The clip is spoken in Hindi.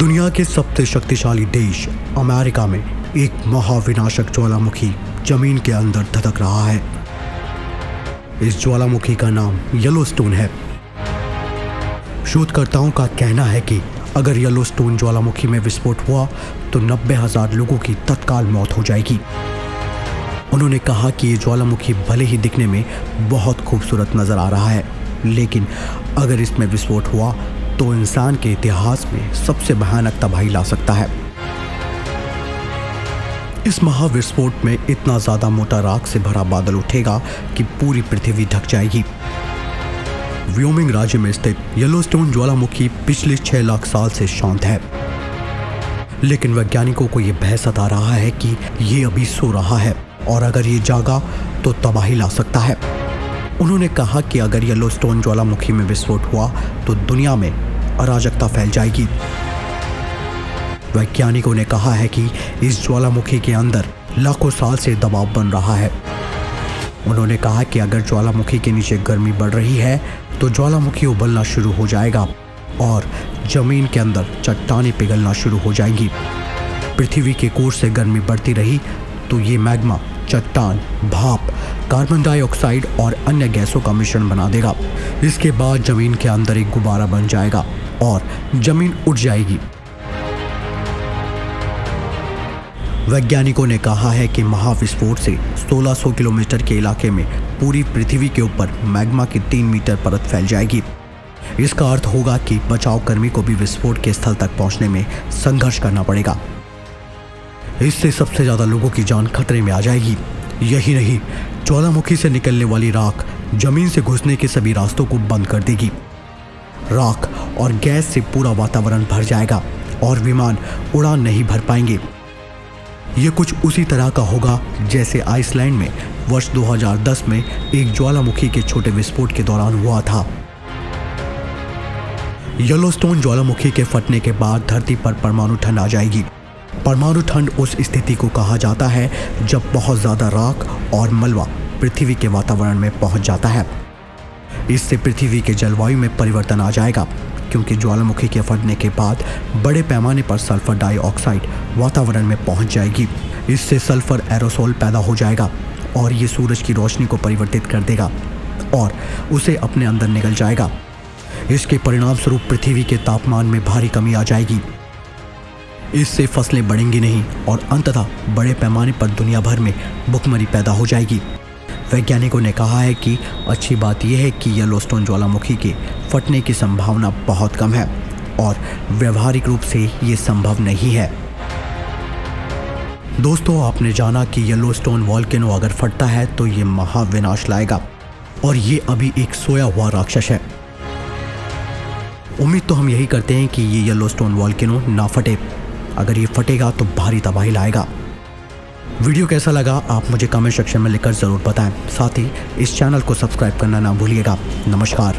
दुनिया के सबसे शक्तिशाली देश अमेरिका में एक महाविनाशक ज्वालामुखी जमीन के अंदर धधक रहा है। इस ज्वालामुखी का नाम येलोस्टोन है। शोधकर्ताओं का कहना है कि अगर येलोस्टोन ज्वालामुखी में विस्फोट हुआ तो 90,000 लोगों की तत्काल मौत हो जाएगी। उन्होंने कहा कि ये ज्वालामुखी भले ही दिखने में बहुत खूबसूरत नजर आ रहा है, लेकिन अगर इसमें विस्फोट हुआ तो इंसान के इतिहास में सबसे भयानक तबाही ला सकता है। इस महाविस्फोट में इतना ज्यादा मोटा राख से भरा बादल उठेगा कि पूरी पृथ्वी ढक जाएगी। व्योमिंग राज्य में स्थित येलोस्टोन ज्वालामुखी पिछले 6 लाख साल से शांत है, लेकिन वैज्ञानिकों को यह भय सता रहा है कि यह अभी सो रहा है और अगर ये जागा तो तबाही ला सकता है। उन्होंने कहा कि अगर येलोस्टोन ज्वालामुखी में विस्फोट हुआ तो दुनिया में अराजकता फैल जाएगी। वैज्ञानिकों ने कहा है कि इस ज्वालामुखी के अंदर लाखों साल से दबाव बन रहा है। उन्होंने कहा कि अगर ज्वालामुखी के नीचे गर्मी बढ़ रही है तो ज्वालामुखी उबलना शुरू हो जाएगा और जमीन के अंदर चट्टानें पिघलना शुरू हो जाएंगी। पृथ्वी के कोर से गर्मी बढ़ती रही तो ये मैग्मा चट्टान, भाप, कार्बन डाइऑक्साइड और अन्य गैसों का मिश्रण बना देगा। इसके बाद जमीन के अंदर एक गुब्बारा बन जाएगा और जमीन उठ जाएगी। वैज्ञानिकों ने कहा है कि महाविस्फोट से 1600 किलोमीटर के इलाके में पूरी पृथ्वी के ऊपर मैग्मा की 3 मीटर परत फैल जाएगी। इसका अर्थ होगा कि बचाव कर्मी को भी विस्फोट के स्थल तक पहुंचने में संघर्ष करना पड़ेगा। इससे सबसे ज्यादा लोगों की जान खतरे में आ जाएगी। यही नहीं, ज्वालामुखी से निकलने वाली राख जमीन से घुसने के सभी रास्तों को बंद कर देगी। राख और गैस से पूरा वातावरण भर जाएगा और विमान उड़ान नहीं भर पाएंगे। यह कुछ उसी तरह का होगा जैसे आइसलैंड में वर्ष 2010 में एक ज्वालामुखी के छोटे विस्फोट के दौरान हुआ था। येलोस्टोन ज्वालामुखी के फटने के बाद धरती पर परमाणु ठंड आ जाएगी। परमाणु ठंड उस स्थिति को कहा जाता है जब बहुत ज्यादा राख और मलबा पृथ्वी के वातावरण में पहुंच जाता है। इससे पृथ्वी के जलवायु में परिवर्तन आ जाएगा, क्योंकि ज्वालामुखी के फटने के बाद बड़े पैमाने पर सल्फर डाइऑक्साइड वातावरण में पहुंच जाएगी। इससे सल्फर एरोसोल पैदा हो जाएगा और ये सूरज की रोशनी को परिवर्तित कर देगा और उसे अपने अंदर निगल जाएगा। इसके परिणाम स्वरूप पृथ्वी के तापमान में भारी कमी आ जाएगी। इससे फसलें बढ़ेंगी नहीं और अंततः बड़े पैमाने पर दुनिया भर में भुखमरी पैदा हो जाएगी। वैज्ञानिकों ने कहा है कि अच्छी बात यह है कि येलोस्टोन ज्वालामुखी के फटने की संभावना बहुत कम है और व्यवहारिक रूप से ये संभव नहीं है। दोस्तों, आपने जाना कि येलोस्टोन वोल्केनो अगर फटता है तो ये महाविनाश लाएगा और ये अभी एक सोया हुआ राक्षस है। उम्मीद तो हम यही करते हैं कि ये येलोस्टोन वोल्केनो ना फटे। अगर ये फटेगा तो भारी तबाही लाएगा। वीडियो कैसा लगा आप मुझे कमेंट सेक्शन में लिखकर ज़रूर बताएं। साथ ही इस चैनल को सब्सक्राइब करना ना भूलिएगा। नमस्कार।